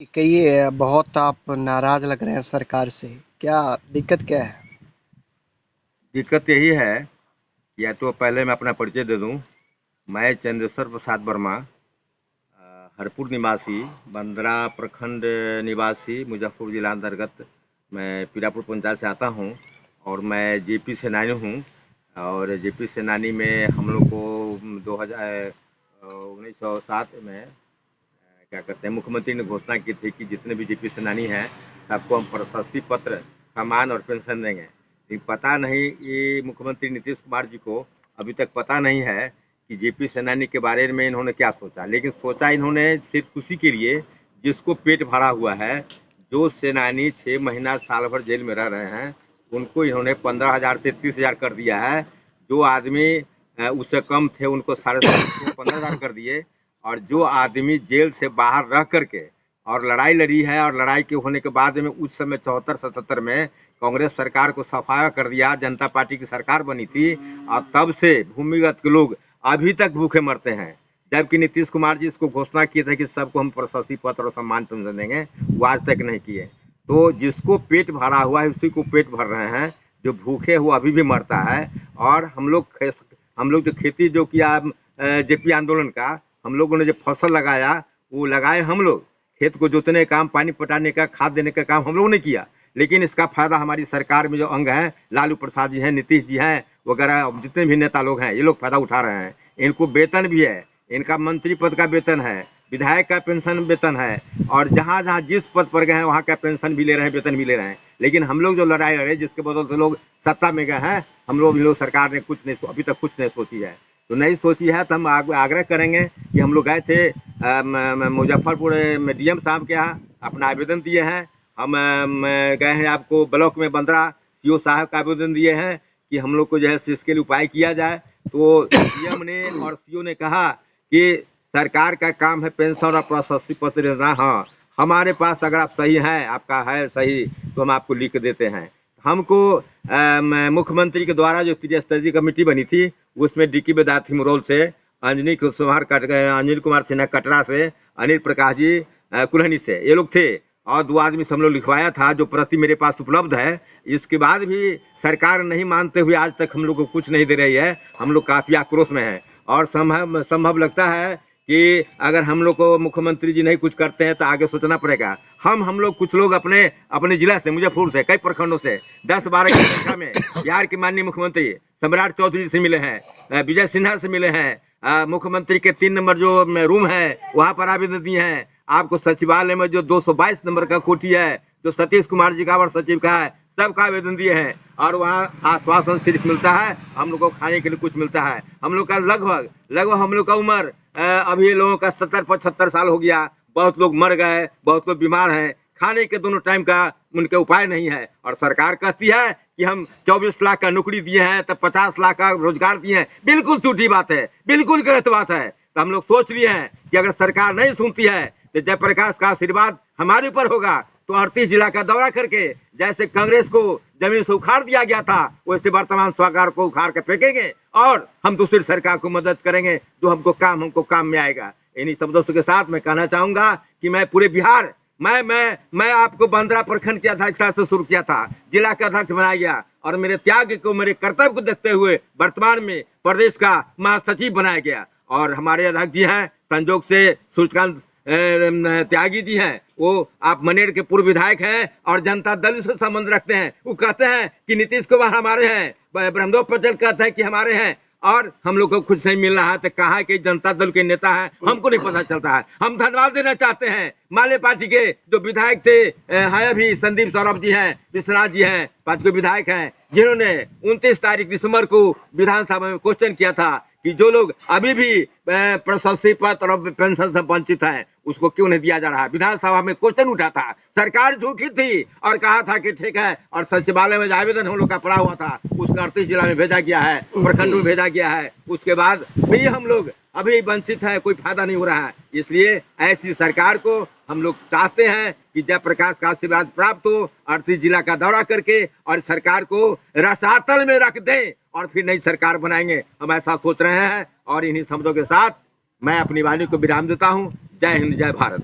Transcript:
कहिए, बहुत आप नाराज लग रहे हैं सरकार से। क्या दिक्कत क्या है? दिक्कत यही है, या तो पहले मैं अपना परिचय दे दूं। मैं चंद्रेश्वर प्रसाद वर्मा, हरपुर निवासी, बंदरा प्रखंड निवासी, मुजफ्फरपुर जिला अंतर्गत मैं पीरापुर पंचायत से आता हूं और मैं जेपी सेनानी हूं। और जेपी सेनानी में हम लोग को 1907 में क्या कहते हैं, मुख्यमंत्री ने घोषणा की थी कि जितने भी जेपी सेनानी हैं सबको हम प्रशस्ति पत्र, सम्मान और पेंशन देंगे। लेकिन पता नहीं, ये मुख्यमंत्री नीतीश कुमार जी को अभी तक पता नहीं है कि जेपी सेनानी के बारे में इन्होंने क्या सोचा। लेकिन सोचा इन्होंने सिर्फ उसी के लिए जिसको पेट भरा हुआ है। जो सेनानी 6 महीना साल भर जेल में रह रहे हैं उनको इन्होंने 15,000 से 30,000 कर दिया है। जो आदमी उससे कम थे उनको 15,500 कर दिए। और जो आदमी जेल से बाहर रह करके और लड़ाई लड़ी है, और लड़ाई के होने के बाद में उस समय 74-77 में कांग्रेस सरकार को सफाया कर दिया, जनता पार्टी की सरकार बनी थी, और तब से भूमिगत के लोग अभी तक भूखे मरते हैं। जबकि नीतीश कुमार जी इसको घोषणा किए थे कि सबको हम प्रशस्ति पत्र और सम्मान पेंशन देंगे, वो आज तक नहीं किए। तो जिसको पेट भरा हुआ है उसी को पेट भर रहे हैं, जो भूखे हुआ अभी भी मरता है। और हम लोग जो खेती जो किया जेपी आंदोलन का, हम लोगों ने जो फसल लगाया वो लगाए हम लोग। खेत को जोतने का काम, पानी पटाने का, खाद देने का काम हम लोगों ने किया। लेकिन इसका फायदा हमारी सरकार में जो अंग हैं, लालू प्रसाद जी हैं, नीतीश जी हैं वगैरह, जितने भी नेता लोग हैं, ये लोग फायदा उठा रहे हैं। इनको वेतन भी है, इनका मंत्री पद का वेतन है, विधायक का पेंशन वेतन है, और जहाँ जहाँ जिस पद पर गए हैं वहाँ का पेंशन भी ले रहे हैं, वेतन भी ले रहे हैं। लेकिन हम लोग जो लड़ाई लड़े, जिसके बदौल से लोग सत्ता में गए हैं, हम लोग सरकार ने कुछ नहीं, अभी तक कुछ नहीं सोची है। तो नहीं सोची है तो हम आग्रह करेंगे कि हम लोग गए थे मुजफ्फरपुर में डीएम साहब के यहाँ, अपना आवेदन दिए हैं। हम गए हैं आपको ब्लॉक में बंदरा सीओ साहब का आवेदन दिए हैं कि हम लोग को जो है इसके लिए उपाय किया जाए। तो डीएम ने और सीओ ने कहा कि सरकार का काम है पेंशन और प्रशस्ति पत्र देना। हाँ, हमारे पास अगर आप सही हैं, आपका है सही, तो हम आपको लिख देते हैं। हमको मुख्यमंत्री के द्वारा जो त्रिस्तरीय कमेटी बनी थी, उसमें डीके विद्यार्थी मुरौल से, अंजनी कुमार सिन्हा कटरा से, अनिल प्रकाश जी कुल्हनी से, ये लोग थे। और 2 आदमी से हम लोग लिखवाया था, जो प्रति मेरे पास उपलब्ध है। इसके बाद भी सरकार नहीं मानते हुए आज तक हम लोग को कुछ नहीं दे रही है। हम लोग काफ़ी आक्रोश में हैं, और संभव लगता है कि अगर हम लोग को मुख्यमंत्री जी नहीं कुछ करते हैं तो आगे सोचना पड़ेगा। हम लोग कुछ लोग अपने जिला से, मुजफ्फरपुर से, कई प्रखंडों से 10-12 की संख्या में बिहार के माननीय मुख्यमंत्री सम्राट चौधरी से मिले हैं, विजय सिन्हा से मिले हैं। मुख्यमंत्री के 3 नंबर जो रूम है वहाँ पर आवेदन दिए हैं। आपको सचिवालय में जो 222 नंबर का कोठी है, जो सतीश कुमार जी का और सचिव का है, सबका आवेदन दिए हैं। और वहाँ आश्वासन सिर्फ मिलता है, हम लोग को खाने के लिए कुछ मिलता है। हम लोग का लगभग हम लोग का उम्र अभी लोगों का 70-75 साल हो गया। बहुत लोग मर गए, बहुत लोग बीमार हैं, खाने के दोनों टाइम का उनके उपाय नहीं है। और सरकार कहती है कि हम 24 लाख का नौकरी दिए हैं, तब 50 लाख का रोजगार दिए हैं। बिल्कुल झूठी बात है, बिल्कुल गलत बात है। तो हम लोग सोच लिए हैं कि अगर सरकार नहीं सुनती है तो जयप्रकाश का आशीर्वाद हमारे ऊपर होगा। तो 38 जिला का दौरा करके, जैसे कांग्रेस को जमीन से उखाड़ दिया गया था, वैसे वर्तमान सरकार को उखाड़ कर फेंकेंगे और हम दूसरी सरकार को मदद करेंगे जो हमको काम में आएगा। इन्हीं शब्दों के साथ मैं कहना चाहूंगा कि मैं पूरे बिहार, मैं आपको बंदरा प्रखंड की अध्यक्षता से शुरू किया था, जिला का अध्यक्ष बनाया गया, और मेरे त्याग को, मेरे कर्तव्य को देखते हुए वर्तमान में प्रदेश का महासचिव बनाया गया। और हमारे अध्यक्ष जी हैं, संजोग से सूर्यकांत त्यागी जी हैं, वो आप मनेर के पूर्व विधायक हैं और जनता दल से संबंध रखते हैं। वो कहते हैं कि नीतीश कुमार हमारे हैं, ब्रह्मदेव पटेल कहते हैं कि हमारे हैं, और हम लोग को कुछ नहीं मिल रहा है। तो कहाँ के जनता दल के नेता हैं हमको नहीं पता चलता है। हम धन्यवाद देना चाहते हैं माले पार्टी के जो विधायक थे, है अभी संदीप सौरभ जी हैं, विश्वनाथ जी हैं, 5 विधायक हैं, जिन्होंने 29 तारीख दिसंबर को विधानसभा में क्वेश्चन किया था कि जो लोग अभी भी प्रशस्ति पत्र और पेंशन से वंचित हैं उसको क्यों नहीं दिया जा रहा है। विधानसभा में क्वेश्चन उठा था, सरकार झूठी थी और कहा था कि ठीक है, और सचिवालय में जो आवेदन हम लोग का पड़ा हुआ था उसका 38 जिला में भेजा गया है, प्रखंड में भेजा गया है। उसके बाद भी हम लोग अभी वंचित है, कोई फायदा नहीं हो रहा है। इसलिए ऐसी सरकार को हम लोग चाहते हैं कि जयप्रकाश का आशीर्वाद प्राप्त हो, 38 जिला का दौरा करके और सरकार को रसातल में रख दें और फिर नई सरकार बनाएंगे। हम ऐसा सोच रहे हैं, और इन्हीं शब्दों के साथ मैं अपनी वाणी को विराम देता हूँ। जय हिंद, जय भारत।